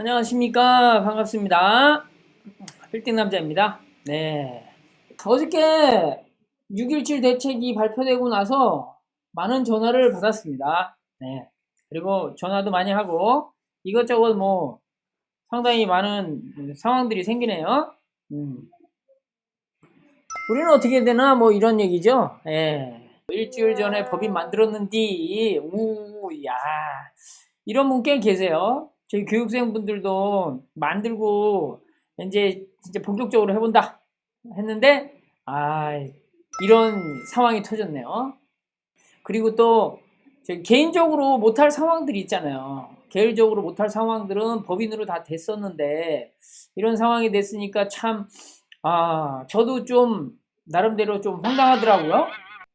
안녕하십니까. 반갑습니다. 빌딩 남자입니다. 네. 어저께 6.17 대책이 발표되고 나서 많은 전화를 받았습니다. 네. 그리고 전화도 많이 하고 이것저것 상당히 많은 상황들이 생기네요. 우리는 어떻게 되나 이런 얘기죠. 예. 일주일 전에 법인 만들었는디, 야. 이런 분 꽤 계세요. 저희 교육생분들도 만들고, 이제 진짜 본격적으로 해본다. 했는데, 이런 상황이 터졌네요. 그리고 또, 개인적으로 못할 상황들이 있잖아요. 개인적으로 못할 상황들은 법인으로 다 됐었는데, 이런 상황이 됐으니까 참, 저도 좀, 나름대로 좀 황당하더라고요.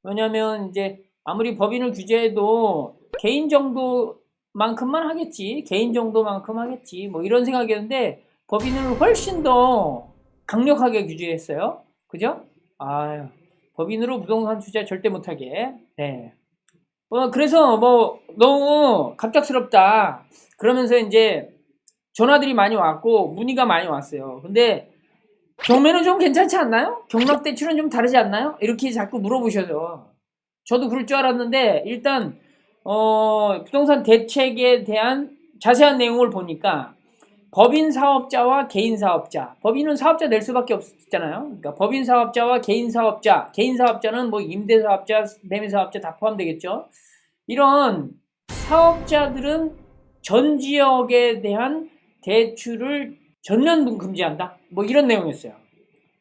왜냐면 이제 아무리 법인을 규제해도 개인 정도만큼만 하겠지. 개인 정도만큼 하겠지. 이런 생각이었는데 법인을 훨씬 더 강력하게 규제했어요. 그죠? 법인으로 부동산 투자 절대 못하게. 네. 그래서 너무 갑작스럽다. 그러면서 이제 전화들이 많이 왔고 문의가 많이 왔어요. 근데 경매는 좀 괜찮지 않나요? 경락대출은 좀 다르지 않나요? 이렇게 자꾸 물어보셔서 저도 그럴 줄 알았는데 일단 부동산 대책에 대한 자세한 내용을 보니까 법인 사업자와 개인 사업자, 법인은 사업자 낼 수밖에 없잖아요. 그러니까 법인 사업자와 개인 사업자, 개인 사업자는 임대 사업자, 매매 사업자 다 포함되겠죠. 이런 사업자들은 전 지역에 대한 대출을 전면 금지한다. 이런 내용이었어요.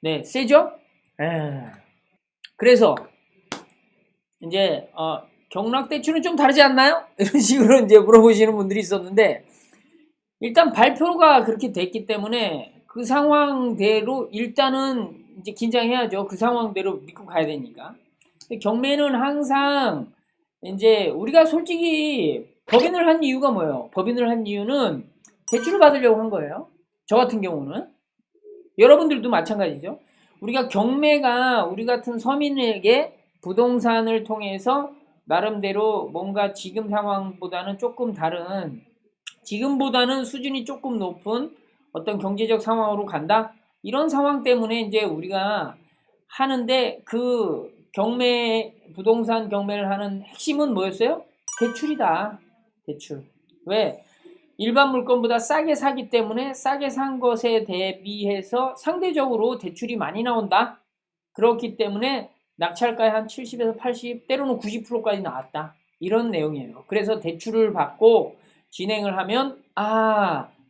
네, 세죠? 그래서 이제 경락대출은 좀 다르지 않나요? 이런 식으로 이제 물어보시는 분들이 있었는데 일단 발표가 그렇게 됐기 때문에 그 상황대로 일단은 이제 긴장해야죠. 그 상황대로 믿고 가야 되니까. 경매는 항상 이제 우리가 솔직히 법인을 한 이유가 뭐예요? 법인을 한 이유는 대출을 받으려고 한 거예요. 저 같은 경우는. 여러분들도 마찬가지죠. 우리가 경매가 우리 같은 서민에게 부동산을 통해서 나름대로 뭔가 지금 상황보다는 조금 다른, 지금보다는 수준이 조금 높은 어떤 경제적 상황으로 간다? 이런 상황 때문에 이제 우리가 하는데 그 부동산 경매를 하는 핵심은 뭐였어요? 대출이다. 대출. 왜? 일반 물건보다 싸게 사기 때문에 싸게 산 것에 대비해서 상대적으로 대출이 많이 나온다. 그렇기 때문에 낙찰가의 한 70에서 80, 때로는 90%까지 나왔다. 이런 내용이에요. 그래서 대출을 받고 진행을 하면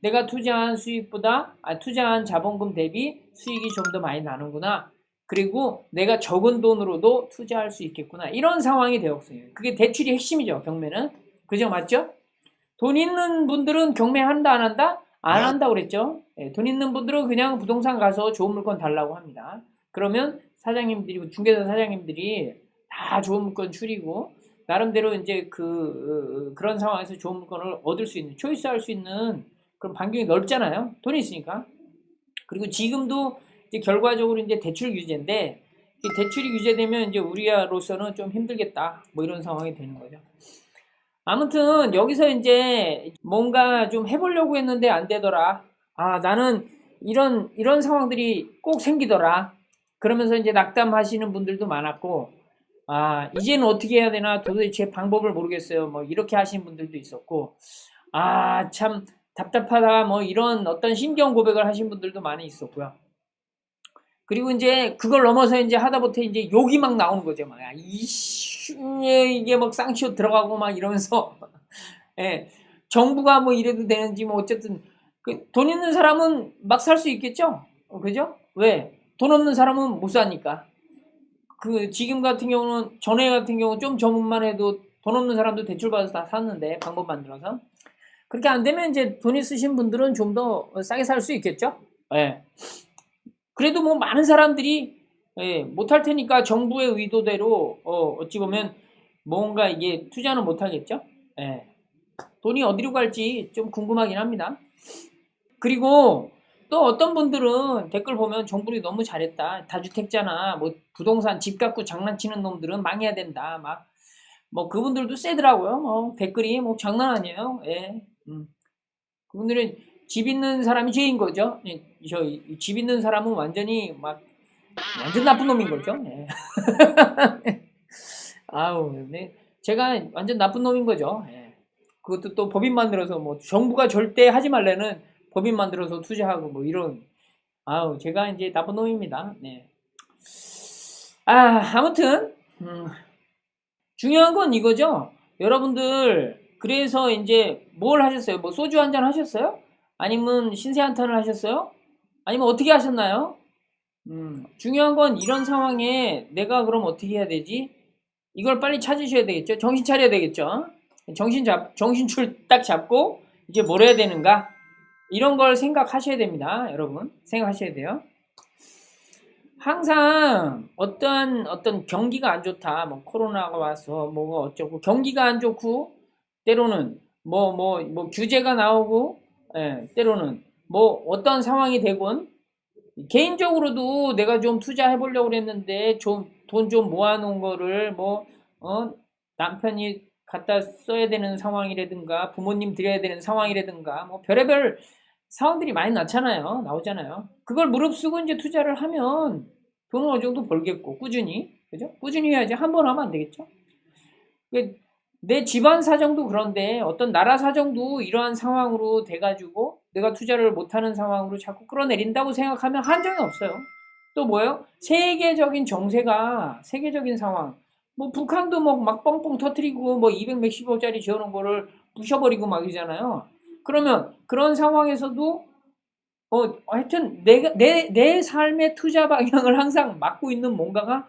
내가 투자한 수익보다 투자한 자본금 대비 수익이 좀 더 많이 나는구나. 그리고 내가 적은 돈으로도 투자할 수 있겠구나. 이런 상황이 되었어요. 그게 대출이 핵심이죠. 경매는. 그죠? 맞죠? 돈 있는 분들은 경매한다 안 한다? 안 한다고 그랬죠. 돈 있는 분들은 그냥 부동산 가서 좋은 물건 달라고 합니다. 그러면 사장님들이, 중개사 사장님들이 다 좋은 물건 추리고 나름대로 이제 그런 상황에서 좋은 물건을 얻을 수 있는, 초이스할 수 있는 그런 반경이 넓잖아요. 돈이 있으니까. 그리고 지금도 이제 결과적으로 이제 대출 규제인데 대출이 규제되면 이제 우리로서는 좀 힘들겠다. 이런 상황이 되는 거죠. 아무튼 여기서 이제 뭔가 좀 해보려고 했는데 안 되더라. 나는 이런 상황들이 꼭 생기더라. 그러면서 이제 낙담하시는 분들도 많았고, 이제는 어떻게 해야 되나 도대체 방법을 모르겠어요. 이렇게 하시는 분들도 있었고, 참 답답하다. 이런 어떤 심경 고백을 하신 분들도 많이 있었고요. 그리고 이제 그걸 넘어서 이제 하다못해 이제 욕이 막 나오는 거죠. 이게 쌍시옷 들어가고 이러면서 예, 정부가 이래도 되는지 어쨌든 돈 있는 사람은 막 살 수 있겠죠. 그죠? 왜? 돈 없는 사람은 못 사니까. 지금 같은 경우는 전에 같은 경우 좀 전만 해도 돈 없는 사람도 대출 받아서 다 샀는데 방법 만들어서 그렇게 안 되면 이제 돈 있으신 분들은 좀 더 싸게 살 수 있겠죠. 예. 그래도 많은 사람들이 못할 테니까 정부의 의도대로 어찌 보면 뭔가 이게 투자는 못하겠죠. 예. 돈이 어디로 갈지 좀 궁금하긴 합니다. 그리고 또 어떤 분들은 댓글 보면 정부를 너무 잘했다. 다주택자나 부동산 집 갖고 장난치는 놈들은 망해야 된다. 그분들도 세더라고요. 댓글이 장난 아니에요. 예. 그분들은 집 있는 사람이 죄인 거죠. 집 있는 사람은 완전히 완전 나쁜 놈인 거죠. 네. 아우, 네. 제가 완전 나쁜 놈인 거죠. 네. 그것도 또 법인 만들어서 정부가 절대 하지 말래는 법인 만들어서 투자하고 이런, 아우, 제가 이제 나쁜 놈입니다. 네. 아무튼, 중요한 건 이거죠. 여러분들, 그래서 이제 뭘 하셨어요? 소주 한잔 하셨어요? 아니면 신세 한탄을 하셨어요? 아니면 어떻게 하셨나요? 중요한 건 이런 상황에 내가 그럼 어떻게 해야 되지? 이걸 빨리 찾으셔야 되겠죠? 정신 차려야 되겠죠? 정신줄 딱 잡고 이제 뭘 해야 되는가? 이런 걸 생각하셔야 됩니다. 여러분. 생각하셔야 돼요. 항상 어떤 경기가 안 좋다. 코로나가 와서 뭐가 어쩌고 경기가 안 좋고 때로는 규제가 나오고 때로는 어떤 상황이 되곤 개인적으로도 내가 좀 투자해 보려고 그랬는데 돈 좀 모아놓은 거를 남편이 갖다 써야 되는 상황이라든가 부모님 드려야 되는 상황이라든가 별의별 상황들이 많이 나오잖아요. 그걸 무릅쓰고 이제 투자를 하면 돈은 어느 정도 벌겠고 꾸준히 그죠? 꾸준히 해야지 한 번 하면 안 되겠죠? 내 집안 사정도 그런데 어떤 나라 사정도 이러한 상황으로 돼가지고 내가 투자를 못하는 상황으로 자꾸 끌어내린다고 생각하면 한정이 없어요. 또 뭐예요? 세계적인 정세가 세계적인 상황 북한도 막 뻥뻥 터트리고 200 몇십억짜리 지어놓은 거를 부셔버리고 막 이러잖아요. 그러면 그런 상황에서도 하여튼 내 삶의 투자 방향을 항상 막고 있는 뭔가가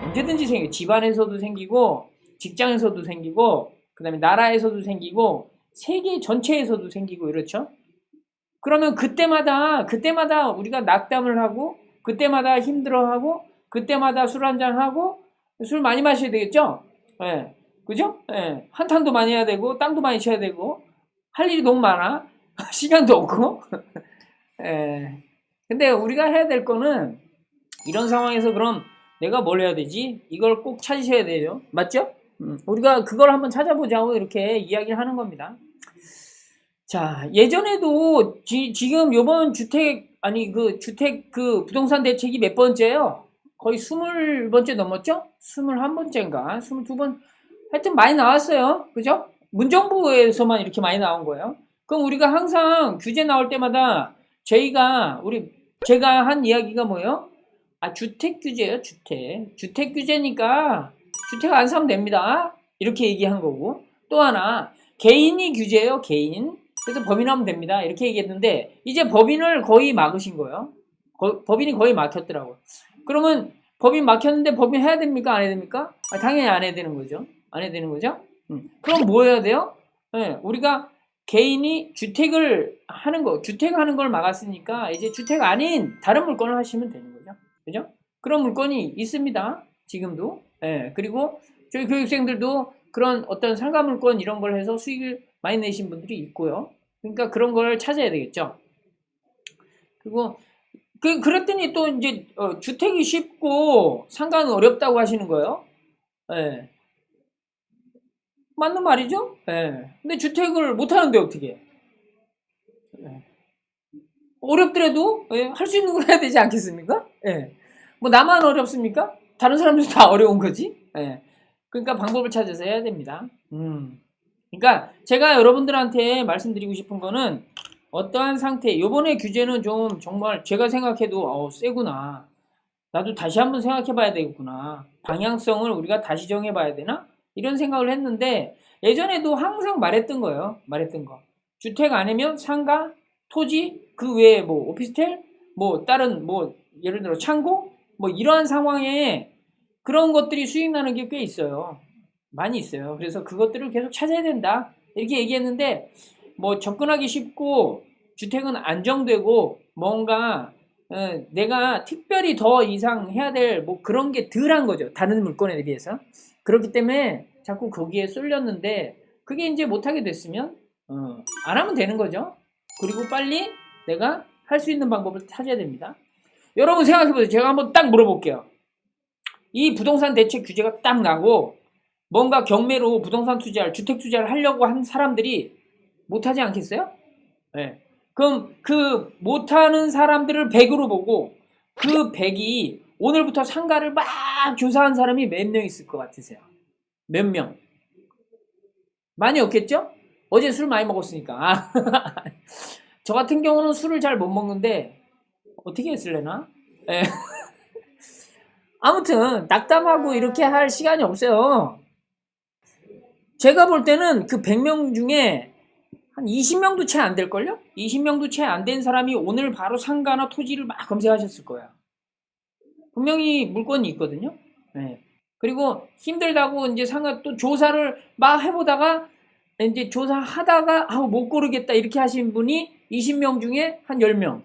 언제든지 생겨요. 집안에서도 생기고 직장에서도 생기고 그 다음에 나라에서도 생기고 세계 전체에서도 생기고 이렇죠. 그러면 그때마다 우리가 낙담을 하고 그때마다 힘들어하고 그때마다 술 한잔하고 술 많이 마셔야 되겠죠. 예, 그죠? 예, 한탄도 많이 해야 되고 땅도 많이 쳐야 되고 할 일이 너무 많아. 시간도 없고. 예. 근데 우리가 해야 될 거는 이런 상황에서 그럼 내가 뭘 해야 되지? 이걸 꼭 찾으셔야 돼요. 맞죠? 우리가 그걸 한번 찾아보자고 이렇게 이야기를 하는 겁니다. 자, 예전에도 지금 요번 주택 부동산 대책이 몇 번째요? 거의 20번째 넘었죠? 21번째인가? 22번? 하여튼 많이 나왔어요. 그죠? 문정부에서만 이렇게 많이 나온 거예요. 그럼 우리가 항상 규제 나올 때마다 제가 한 이야기가 뭐예요? 주택 규제예요, 주택. 주택 규제니까 주택 안 사면 됩니다. 이렇게 얘기한 거고. 또 하나, 개인이 규제예요, 개인. 그래서 법인하면 됩니다. 이렇게 얘기했는데 이제 법인을 거의 막으신 거예요. 법인이 거의 막혔더라고요. 그러면 법인 막혔는데 법인 해야 됩니까? 안 해야 됩니까? 당연히 안 해야 되는 거죠. 안 해야 되는 거죠? 그럼 뭐 해야 돼요? 우리가 개인이 주택하는 걸 막았으니까 이제 주택 아닌 다른 물건을 하시면 되는 거죠. 그죠? 그런 물건이 있습니다. 지금도. 그리고 저희 교육생들도 그런 어떤 상가 물건 이런 걸 해서 수익을 많이 내신 분들이 있고요. 그러니까 그런 걸 찾아야 되겠죠. 그리고 그랬더니 또 이제 주택이 쉽고 상가는 어렵다고 하시는 거예요. 맞는 말이죠. 근데 주택을 못 하는데 어떻게? 어렵더라도 할 수 있는 걸 해야 되지 않겠습니까? 나만 어렵습니까? 다른 사람들도 다 어려운 거지. 그러니까 방법을 찾아서 해야 됩니다. 그러니까 제가 여러분들한테 말씀드리고 싶은 거는 어떠한 상태, 요번에 규제는 좀 정말 제가 생각해도 세구나. 나도 다시 한번 생각해 봐야 되겠구나. 방향성을 우리가 다시 정해 봐야 되나? 이런 생각을 했는데 예전에도 항상 말했던 거예요. 말했던 거. 주택 아니면 상가, 토지, 그 외에 오피스텔, 다른 예를 들어 창고, 이러한 상황에 그런 것들이 수익 나는 게 꽤 있어요. 많이 있어요. 그래서 그것들을 계속 찾아야 된다. 이렇게 얘기했는데 접근하기 쉽고 주택은 안정되고 뭔가 내가 특별히 더 이상 해야 될 그런 게 덜한 거죠. 다른 물건에 비해서. 그렇기 때문에 자꾸 거기에 쏠렸는데 그게 이제 못하게 됐으면 안 하면 되는 거죠. 그리고 빨리 내가 할 수 있는 방법을 찾아야 됩니다. 여러분 생각해보세요. 제가 한번 딱 물어볼게요. 이 부동산 대책 규제가 딱 나고 뭔가 경매로 부동산 투자를 주택 투자를 하려고 한 사람들이 못하지 않겠어요? 그럼 그 못하는 사람들을 100으로 보고 그 100이 오늘부터 상가를 막 조사한 사람이 몇 명 있을 것 같으세요? 몇 명? 많이 없겠죠? 어제 술 많이 먹었으니까. 저 같은 경우는 술을 잘 못 먹는데 어떻게 했을래나? 예. 아무튼 낙담하고 이렇게 할 시간이 없어요. 제가 볼 때는 그 100명 중에 한 20명도 채 안 될걸요? 20명도 채 안 된 사람이 오늘 바로 상가나 토지를 막 검색하셨을 거예요. 분명히 물건이 있거든요. 네. 그리고 힘들다고 이제 상가 또 조사를 막 해보다가 이제 조사하다가 못 고르겠다 이렇게 하신 분이 20명 중에 한 10명.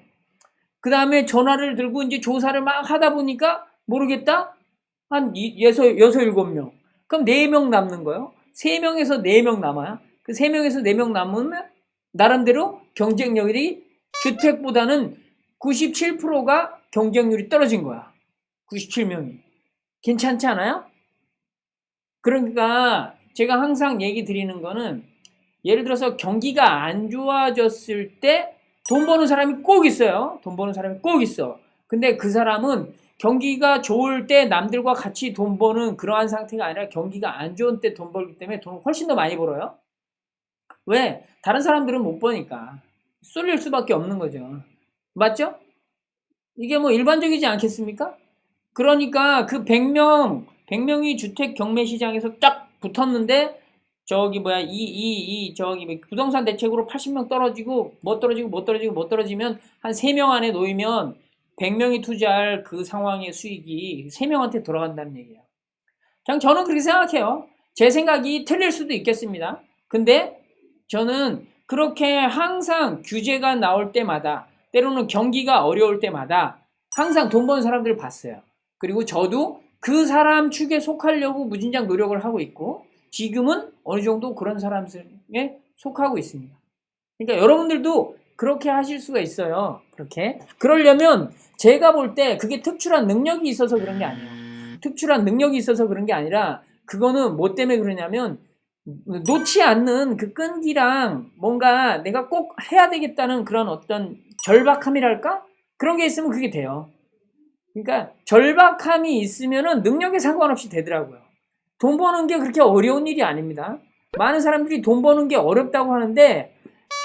그 다음에 전화를 들고 이제 조사를 막 하다 보니까 모르겠다? 한 6, 7명. 그럼 4명 남는 거예요. 3명에서 4명 남아요. 그 3명에서 4명 남으면 나름대로 경쟁력이 주택보다는 97%가 경쟁률이 떨어진 거야. 97명이. 괜찮지 않아요? 그러니까 제가 항상 얘기 드리는 거는 예를 들어서 경기가 안 좋아졌을 때 돈 버는 사람이 꼭 있어요. 돈 버는 사람이 꼭 있어. 근데 그 사람은 경기가 좋을 때 남들과 같이 돈 버는 그러한 상태가 아니라 경기가 안 좋은 때 돈 벌기 때문에 돈을 훨씬 더 많이 벌어요. 왜? 다른 사람들은 못 버니까. 쏠릴 수밖에 없는 거죠. 맞죠? 이게 뭐 일반적이지 않겠습니까? 그러니까 그 100명이 주택 경매 시장에서 딱 붙었는데 저기 뭐야 저기 부동산 대책으로 80명 떨어지고 못 떨어지면 한 3명 안에 놓이면 100명이 투자할 그 상황의 수익이 3명한테 돌아간다는 얘기예요. 그냥 저는 그렇게 생각해요. 제 생각이 틀릴 수도 있겠습니다. 근데 저는 그렇게 항상 규제가 나올 때마다 때로는 경기가 어려울 때마다 항상 돈 버는 사람들을 봤어요. 그리고 저도 그 사람 축에 속하려고 무진장 노력을 하고 있고 지금은 어느 정도 그런 사람에 속하고 있습니다. 그러니까 여러분들도 그렇게 하실 수가 있어요. 그렇게. 그러려면 제가 볼 때 그게 특출한 능력이 있어서 그런 게 아니에요. 특출한 능력이 있어서 그런 게 아니라 그거는 뭐 때문에 그러냐면 놓지 않는 그 끈기랑 뭔가 내가 꼭 해야 되겠다는 그런 어떤 절박함이랄까? 그런 게 있으면 그게 돼요. 그러니까 절박함이 있으면은 능력에 상관없이 되더라고요. 돈 버는 게 그렇게 어려운 일이 아닙니다. 많은 사람들이 돈 버는 게 어렵다고 하는데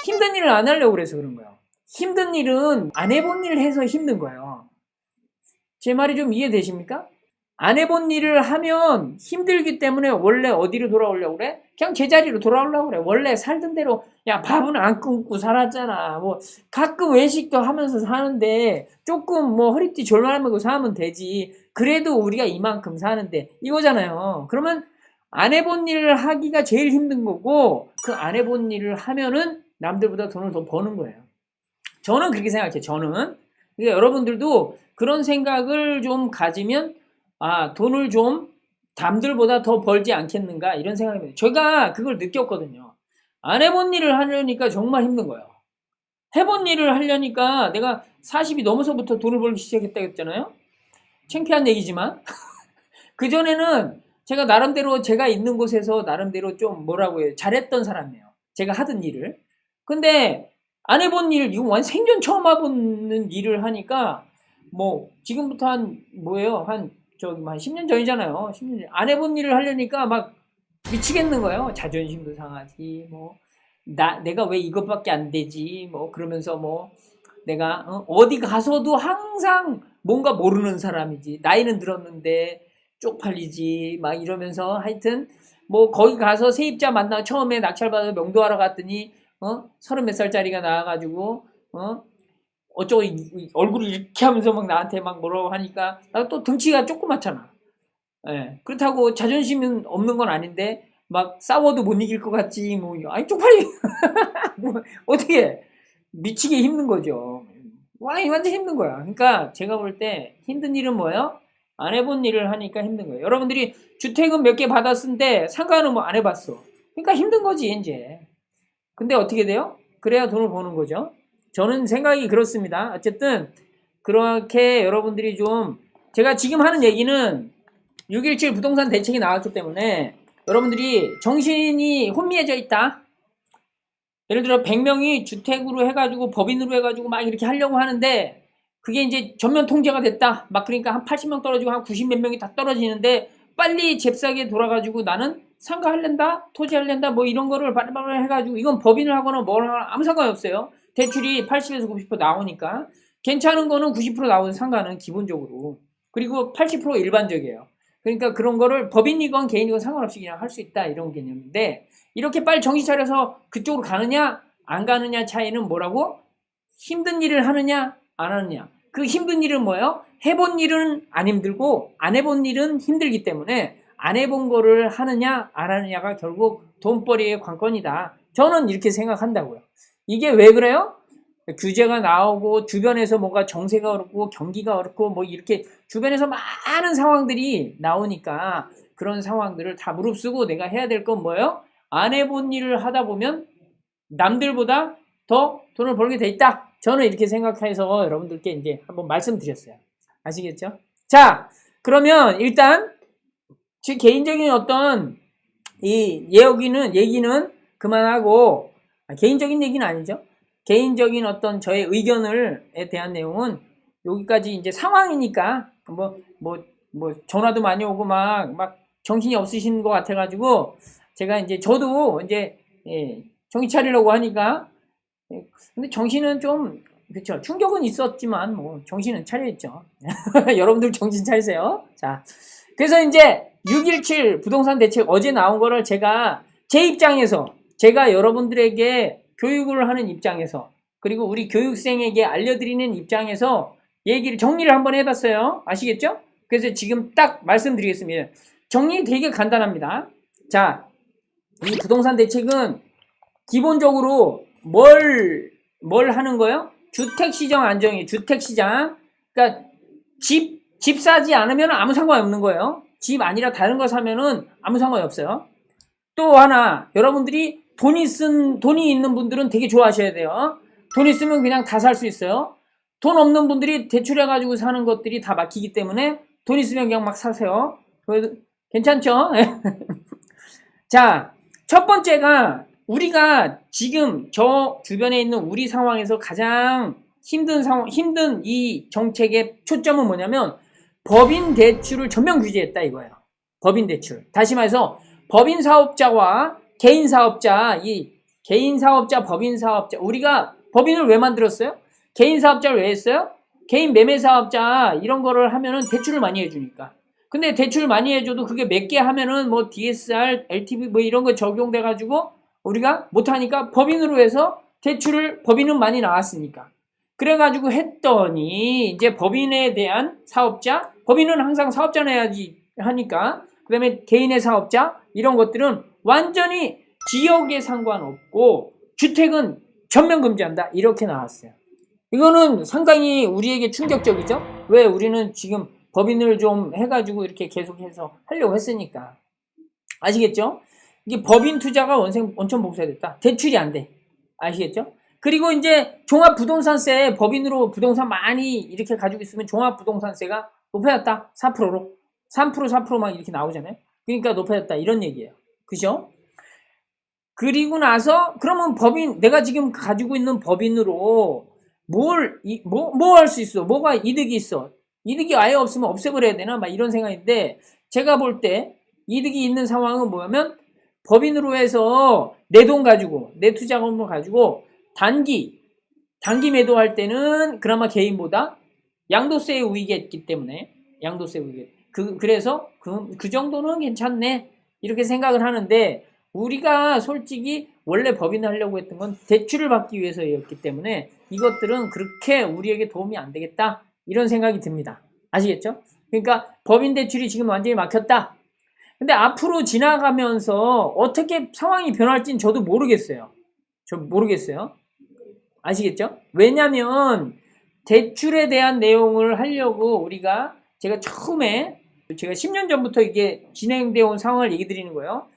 힘든 일을 안 하려고 그래서 그런 거예요. 힘든 일은 안 해본 일을 해서 힘든 거예요. 제 말이 좀 이해되십니까? 안 해본 일을 하면 힘들기 때문에 원래 어디로 돌아오려고 그래? 그냥 제자리로 돌아오려고 그래. 원래 살던 대로 야 밥은 안 끊고 살았잖아. 뭐 가끔 외식도 하면서 사는데 조금 뭐 허리띠 졸라매고 사면 되지. 그래도 우리가 이만큼 사는데 이거잖아요. 그러면 안 해본 일을 하기가 제일 힘든 거고 그 안 해본 일을 하면은 남들보다 돈을 더 버는 거예요. 저는 그렇게 생각해요. 저는. 그러니까 여러분들도 그런 생각을 좀 가지면 돈을 좀 남들보다 더 벌지 않겠는가 이런 생각입니다. 제가 그걸 느꼈거든요. 안 해본 일을 하려니까 정말 힘든 거예요. 해본 일을 하려니까 내가 40이 넘어서부터 돈을 벌기 시작했다고 했잖아요. 창피한 얘기지만 그전에는 제가 나름대로 제가 있는 곳에서 나름대로 좀 뭐라고 해요. 잘했던 사람이에요. 제가 하던 일을. 근데 안 해본 일, 이거 완전 생전 처음 해보는 일을 하니까 뭐 지금부터 한 뭐예요? 한 10년 전이잖아요. 10년 전. 안 해본 일을 하려니까 막 미치겠는 거예요. 자존심도 상하지. 뭐 내가 왜 이것밖에 안 되지? 뭐 그러면서 뭐 내가 어디 가서도 항상 뭔가 모르는 사람이지. 나이는 들었는데 쪽팔리지. 막 이러면서 하여튼 뭐 거기 가서 세입자 만나 처음에 낙찰받아 명도하러 갔더니 30몇 살짜리가 나와가지고 어쩌고 얼굴을 이렇게 하면서 막 나한테 막 뭐라고 하니까 나 또 덩치가 조그맣잖아. 예. 그렇다고 자존심은 없는 건 아닌데 막 싸워도 못 이길 것 같지 뭐 아니 쪽팔리 뭐 어떻게 미치게 힘든 거죠. 완전 힘든 거야. 그러니까 제가 볼 때 힘든 일은 뭐예요? 안 해본 일을 하니까 힘든 거예요. 여러분들이 주택은 몇 개 받았는데 상가는 뭐 안 해봤어. 그러니까 힘든 거지 이제. 근데 어떻게 돼요? 그래야 돈을 버는 거죠. 저는 생각이 그렇습니다. 어쨌든 그렇게 여러분들이 좀 제가 지금 하는 얘기는 6.17 부동산 대책이 나왔기 때문에 여러분들이 정신이 혼미해져 있다. 예를 들어 100명이 주택으로 해가지고 법인으로 해가지고 막 이렇게 하려고 하는데 그게 이제 전면 통제가 됐다. 막 그러니까 한 80명 떨어지고 한 90 몇 명이 다 떨어지는데 빨리 잽싸게 돌아가지고 나는 상가 할랜다, 토지 할랜다, 뭐 이런 거를 바로바로 해가지고 이건 법인을 하거나 뭘 하거나 아무 상관이 없어요. 대출이 80에서 90% 나오니까 괜찮은 거는 90% 나오는 상가는 기본적으로. 그리고 80% 일반적이에요. 그러니까 그런 거를 법인이건 개인이건 상관없이 그냥 할 수 있다 이런 개념인데 이렇게 빨리 정신 차려서 그쪽으로 가느냐 안 가느냐 차이는 뭐라고? 힘든 일을 하느냐 안 하느냐. 그 힘든 일은 뭐예요? 해본 일은 안 힘들고 안 해본 일은 힘들기 때문에 안 해본 거를 하느냐 안 하느냐가 결국 돈벌이의 관건이다. 저는 이렇게 생각한다고요. 이게 왜 그래요? 규제가 나오고 주변에서 뭔가 정세가 어렵고 경기가 어렵고 뭐 이렇게 주변에서 많은 상황들이 나오니까 그런 상황들을 다 무릅쓰고 내가 해야 될 건 뭐예요? 안 해본 일을 하다 보면 남들보다 더 돈을 벌게 돼 있다. 저는 이렇게 생각해서 여러분들께 이제 한번 말씀드렸어요. 아시겠죠? 자, 그러면 일단 제 개인적인 어떤 이 얘기는 그만하고 개인적인 얘기는 아니죠. 개인적인 어떤 저의 의견을에 대한 내용은 여기까지 이제 상황이니까 뭐 전화도 많이 오고 막 정신이 없으신 것 같아가지고 제가 이제 저도 이제 정신 차리려고 하니까 근데 정신은 좀 그렇죠. 충격은 있었지만 뭐 정신은 차려있죠. 여러분들 정신 차리세요. 자, 그래서 이제 617 부동산 대책 어제 나온 거를 제가 제 입장에서 제가 여러분들에게 교육을 하는 입장에서 그리고 우리 교육생에게 알려드리는 입장에서 얘기를 정리를 한번 해봤어요. 아시겠죠? 그래서 지금 딱 말씀드리겠습니다. 정리 되게 간단합니다. 자, 이 부동산 대책은 기본적으로 뭘 하는 거예요? 주택시장 안정이에요. 주택시장. 그러니까 집 사지 않으면 아무 상관이 없는 거예요. 집 아니라 다른 거 사면은 아무 상관이 없어요. 또 하나, 여러분들이 돈이 있는 분들은 되게 좋아하셔야 돼요. 돈 있으면 그냥 다 살 수 있어요. 돈 없는 분들이 대출해가지고 사는 것들이 다 막히기 때문에 돈 있으면 그냥 막 사세요. 괜찮죠? 자, 첫 번째가 우리가 지금 저 주변에 있는 우리 상황에서 가장 힘든 이 정책의 초점은 뭐냐면 법인 대출을 전면 규제했다 이거예요. 법인 대출. 다시 말해서 법인 사업자와 개인 사업자, 이 개인 사업자, 법인 사업자, 우리가 법인을 왜 만들었어요? 개인 사업자를 왜 했어요? 개인 매매 사업자 이런 거를 하면은 대출을 많이 해주니까. 근데 대출 많이 해줘도 그게 몇 개 하면은 뭐 DSR, LTV 뭐 이런 거 적용돼가지고 우리가 못하니까 법인으로 해서 대출을 법인은 많이 나왔으니까. 그래가지고 했더니 이제 법인에 대한 사업자, 법인은 항상 사업자 내야지 하니까 그 다음에 개인의 사업자 이런 것들은 완전히 지역에 상관없고 주택은 전면 금지한다 이렇게 나왔어요. 이거는 상당히 우리에게 충격적이죠. 왜 우리는 지금 법인을 좀 해가지고 이렇게 계속해서 하려고 했으니까. 아시겠죠? 이게 법인 투자가 원천 복사됐다. 대출이 안 돼. 아시겠죠? 그리고 이제 종합부동산세 법인으로 부동산 많이 이렇게 가지고 있으면 종합부동산세가 높아졌다. 4%로. 3% 4%막 이렇게 나오잖아요. 그러니까 높아졌다. 이런 얘기예요. 그죠? 그리고 나서 그러면 법인 내가 지금 가지고 있는 법인으로 뭐 할 수 있어? 뭐가 이득이 있어? 이득이 아예 없으면 없애버려야 되나? 막 이런 생각인데 제가 볼 때 이득이 있는 상황은 뭐냐면 법인으로 해서 내 돈 가지고 내 투자금을 가지고 단기 매도할 때는 그나마 개인보다 양도세에 우위겠기 때문에 양도세 우위게 그래서 그 정도는 괜찮네 이렇게 생각을 하는데 우리가 솔직히 원래 법인을 하려고 했던 건 대출을 받기 위해서였기 때문에 이것들은 그렇게 우리에게 도움이 안 되겠다 이런 생각이 듭니다. 아시겠죠? 그러니까 법인 대출이 지금 완전히 막혔다. 근데 앞으로 지나가면서 어떻게 상황이 변할지는 저도 모르겠어요. 아시겠죠? 왜냐면 대출에 대한 내용을 하려고 우리가 제가 10년 전부터 이게 진행되어 온 상황을 얘기 드리는 거예요.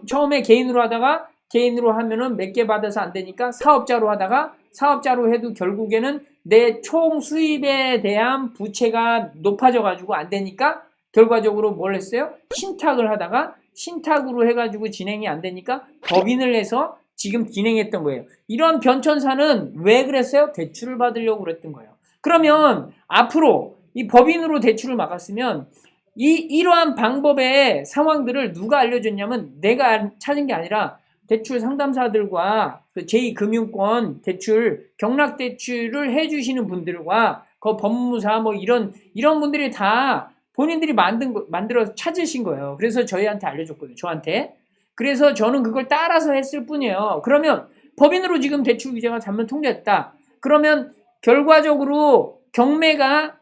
처음에 개인으로 하다가 개인으로 하면은 몇 개 받아서 안 되니까 사업자로 하다가 사업자로 해도 결국에는 내 총 수입에 대한 부채가 높아져 가지고 안 되니까 결과적으로 뭘 했어요? 신탁을 하다가 신탁으로 해가지고 진행이 안 되니까 법인을 해서 지금 진행했던 거예요. 이런 변천사는 왜 그랬어요? 대출을 받으려고 그랬던 거예요. 그러면 앞으로 이 법인으로 대출을 막았으면 이러한 방법의 상황들을 누가 알려줬냐면 내가 찾은 게 아니라 대출 상담사들과 그 제2금융권 대출, 경락대출을 해주시는 분들과 그 법무사 뭐 이런 분들이 다 본인들이 만들어서 찾으신 거예요. 그래서 저희한테 알려줬거든요. 저한테. 그래서 저는 그걸 따라서 했을 뿐이에요. 그러면 법인으로 지금 대출 규제가 잘못 통제됐다. 그러면 결과적으로 경매가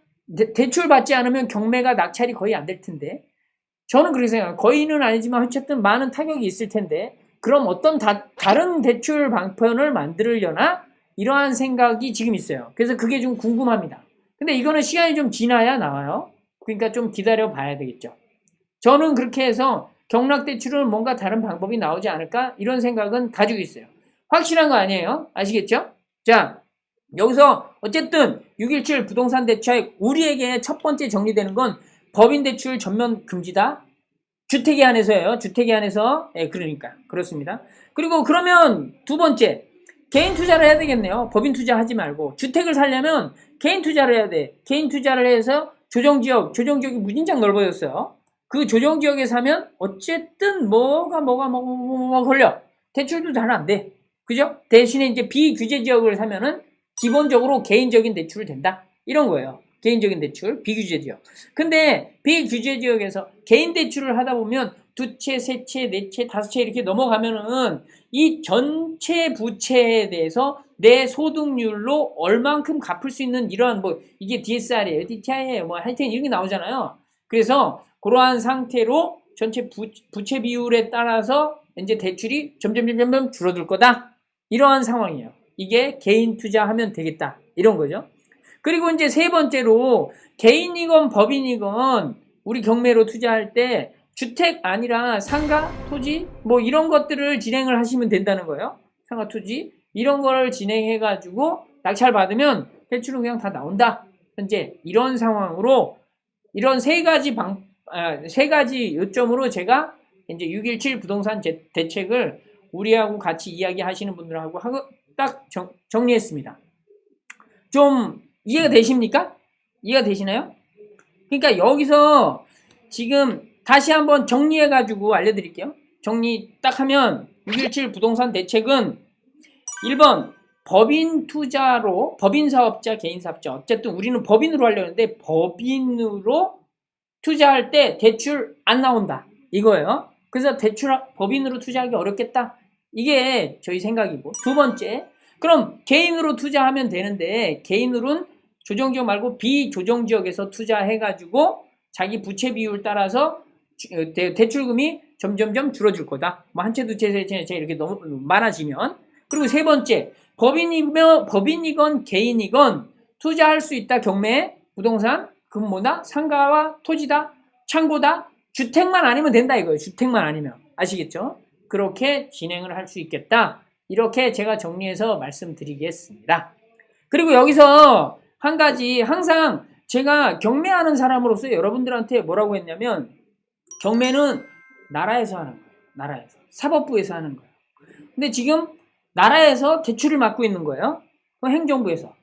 대출 받지 않으면 경매가 낙찰이 거의 안 될 텐데 저는 그렇게 생각해요. 거의는 아니지만 어쨌든 많은 타격이 있을 텐데 그럼 어떤 다른 대출 방편을 만들려나? 이러한 생각이 지금 있어요. 그래서 그게 좀 궁금합니다. 근데 이거는 시간이 좀 지나야 나와요. 그러니까 좀 기다려 봐야 되겠죠. 저는 그렇게 해서 경락대출은 뭔가 다른 방법이 나오지 않을까? 이런 생각은 가지고 있어요. 확실한 거 아니에요. 아시겠죠? 자, 여기서 어쨌든 617 부동산 대책 우리에게 첫 번째 정리되는 건 법인 대출 전면 금지다. 주택에 한해서예요. 주택에 한해서. 예, 그러니까 그렇습니다. 그리고 그러면 두 번째 개인 투자를 해야 되겠네요. 법인 투자하지 말고 주택을 살려면 개인 투자를 해야 돼. 개인 투자를 해서 조정지역이 무진장 넓어졌어요. 그 조정지역에 사면 어쨌든 뭐가 걸려. 대출도 잘 안 돼. 그죠? 대신에 이제 비규제 지역을 사면은 기본적으로 개인적인 대출을 된다. 이런 거예요. 개인적인 대출, 비규제 지역. 근데 비규제 지역에서 개인 대출을 하다 보면 두 채, 세 채, 네 채, 다섯 채 이렇게 넘어가면은 이 전체 부채에 대해서 내 소득률로 얼만큼 갚을 수 있는 이러한 뭐 이게 DSR이에요, DTI예요, 뭐 하여튼 이런 게 나오잖아요. 그래서 그러한 상태로 전체 부채 비율에 따라서 이제 대출이 점점 줄어들 거다. 이러한 상황이에요. 이게 개인 투자하면 되겠다. 이런 거죠. 그리고 이제 세 번째로 개인이건 법인이건 우리 경매로 투자할 때 주택 아니라 상가, 토지 뭐 이런 것들을 진행을 하시면 된다는 거예요. 상가, 토지 이런 걸 진행해가지고 낙찰 받으면 대출은 그냥 다 나온다. 현재 이런 상황으로 이런 세 가지 요점으로 제가 이제 617 부동산 대책을 우리하고 같이 이야기하시는 분들하고 딱 정리했습니다. 좀 이해가 되십니까? 이해가 되시나요? 그러니까 여기서 지금 다시 한번 정리해가지고 알려드릴게요. 정리 딱 하면 617 부동산 대책은 1번 법인 투자로 법인 사업자, 개인 사업자 어쨌든 우리는 법인으로 하려는데 법인으로 투자할 때 대출 안 나온다. 이거예요. 그래서 법인으로 투자하기 어렵겠다. 이게 저희 생각이고 두 번째 그럼 개인으로 투자하면 되는데 개인으로는 조정지역 말고 비조정지역에서 투자해가지고 자기 부채 비율 따라서 대출금이 점점점 줄어들 거다. 뭐 한 채, 두 채, 세 채 이렇게 너무 많아지면. 그리고 세 번째 법인이건 개인이건 투자할 수 있다. 경매, 부동산, 금모다, 상가와 토지다, 창고다, 주택만 아니면 된다 이거예요. 주택만 아니면. 아시겠죠? 그렇게 진행을 할 수 있겠다. 이렇게 제가 정리해서 말씀드리겠습니다. 그리고 여기서 한 가지 항상 제가 경매하는 사람으로서 여러분들한테 뭐라고 했냐면 경매는 나라에서 하는 거예요. 나라에서. 사법부에서 하는 거예요. 근데 지금 나라에서 대출을 맡고 있는 거예요. 행정부에서.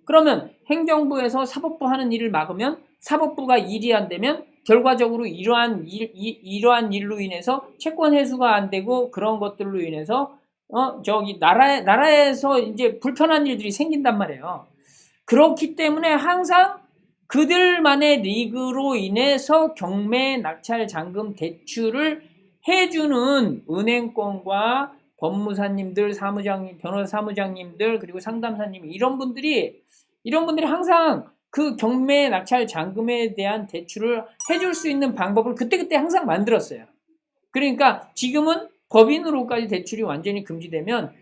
그러면 행정부에서 사법부 하는 일을 막으면 사법부가 일이 안 되면 결과적으로 이러한 일로 인해서 채권 회수가 안 되고 그런 것들로 인해서 나라에서 이제 불편한 일들이 생긴단 말이에요. 그렇기 때문에 항상 그들만의 리그로 인해서 경매, 낙찰, 잔금, 대출을 해주는 은행권과 법무사님들, 변호사 사무장님들, 그리고 상담사님 이런 분들이 항상 그 경매, 낙찰, 잔금에 대한 대출을 해줄 수 있는 방법을 그때그때 항상 만들었어요. 그러니까 지금은 법인으로까지 대출이 완전히 금지되면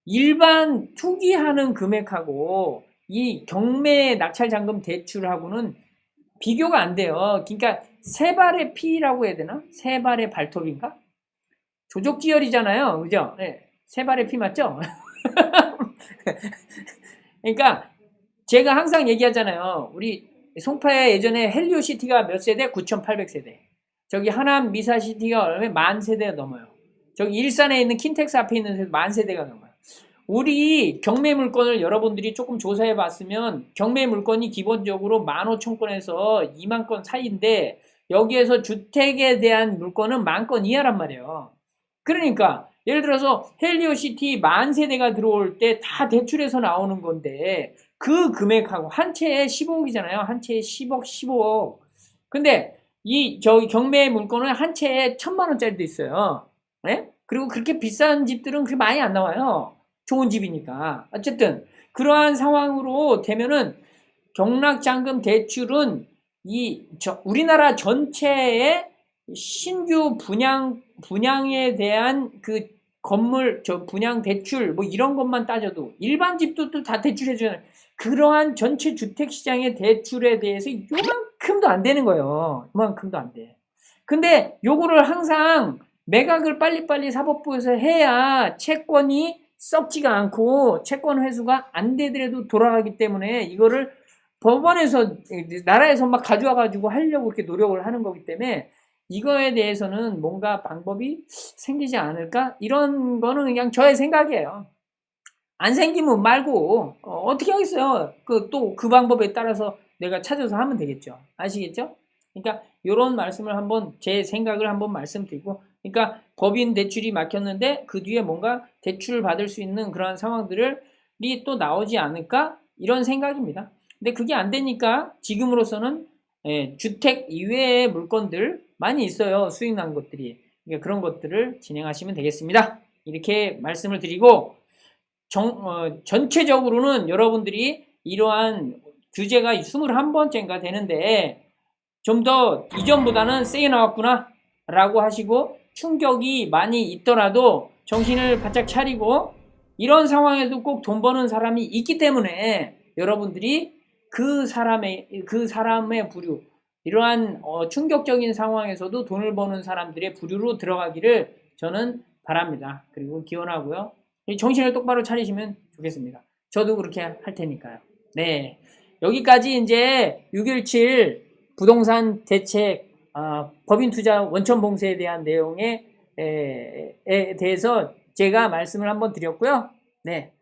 일반 투기하는 금액하고 이 경매, 낙찰, 잔금 대출하고는 비교가 안 돼요. 그러니까 세 발의 피라고 해야 되나? 세 발의 발톱인가? 조족지혈이잖아요. 그죠? 네. 세 발의 피 맞죠? 그러니까 제가 항상 얘기하잖아요. 우리 송파에 예전에 헬리오시티가 몇 세대? 9,800세대. 저기 하남 미사시티가 얼마? 10,000세대가 넘어요. 저기 일산에 있는 킨텍스 앞에 있는 만세대가 넘어요. 우리 경매 물건을 여러분들이 조금 조사해 봤으면 경매 물건이 기본적으로 15,000건에서 2만 건 사이인데 여기에서 주택에 대한 물건은 10,000건 이하란 말이에요. 그러니까 예를 들어서 헬리오시티 만세대가 들어올 때 다 대출해서 나오는 건데 그 금액하고 한 채에 15억이잖아요. 한 채에 10억, 15억. 근데 저기 경매 물건은 한 채에 1,000만 원짜리도 있어요. 네? 그리고 그렇게 비싼 집들은 그렇게 많이 안 나와요. 좋은 집이니까. 어쨌든 그러한 상황으로 되면은 경락잔금 대출은 우리나라 전체의 신규 분양에 대한 그 건물 분양 대출 뭐 이런 것만 따져도 일반 집도 또 다 대출해 주잖아요. 그러한 전체 주택 시장의 대출에 대해서 요만큼도 안 되는 거예요. 요만큼도 안 돼. 근데 요거를 항상 매각을 빨리빨리 사법부에서 해야 채권이 썩지가 않고 채권 회수가 안 되더라도 돌아가기 때문에 이거를 법원에서 나라에서 막 가져와 가지고 하려고 이렇게 노력을 하는 거기 때문에 이거에 대해서는 뭔가 방법이 생기지 않을까? 이런 거는 그냥 저의 생각이에요. 안 생기면 말고 어떻게 하겠어요? 또 그 방법에 따라서 내가 찾아서 하면 되겠죠. 아시겠죠? 그러니까 이런 말씀을 한번 제 생각을 한번 말씀드리고, 그러니까 법인 대출이 막혔는데 그 뒤에 뭔가 대출을 받을 수 있는 그런 상황들이 또 나오지 않을까? 이런 생각입니다. 근데 그게 안 되니까 지금으로서는 주택 이외의 물건들 많이 있어요. 수익 난 것들이. 그러니까 그런 것들을 진행하시면 되겠습니다. 이렇게 말씀을 드리고 전체적으로는 여러분들이 이러한 규제가 21번째인가 되는데 좀 더 이전보다는 세게 나왔구나 라고 하시고 충격이 많이 있더라도 정신을 바짝 차리고 이런 상황에도 꼭 돈 버는 사람이 있기 때문에 여러분들이 그 사람의 부류, 이러한 충격적인 상황에서도 돈을 버는 사람들의 부류로 들어가기를 저는 바랍니다. 그리고 기원하고요. 정신을 똑바로 차리시면 좋겠습니다. 저도 그렇게 할 테니까요. 네. 여기까지 이제 6.17 부동산 대책, 법인 투자 원천 봉쇄에 대한 내용에 대해서 제가 말씀을 한번 드렸고요. 네.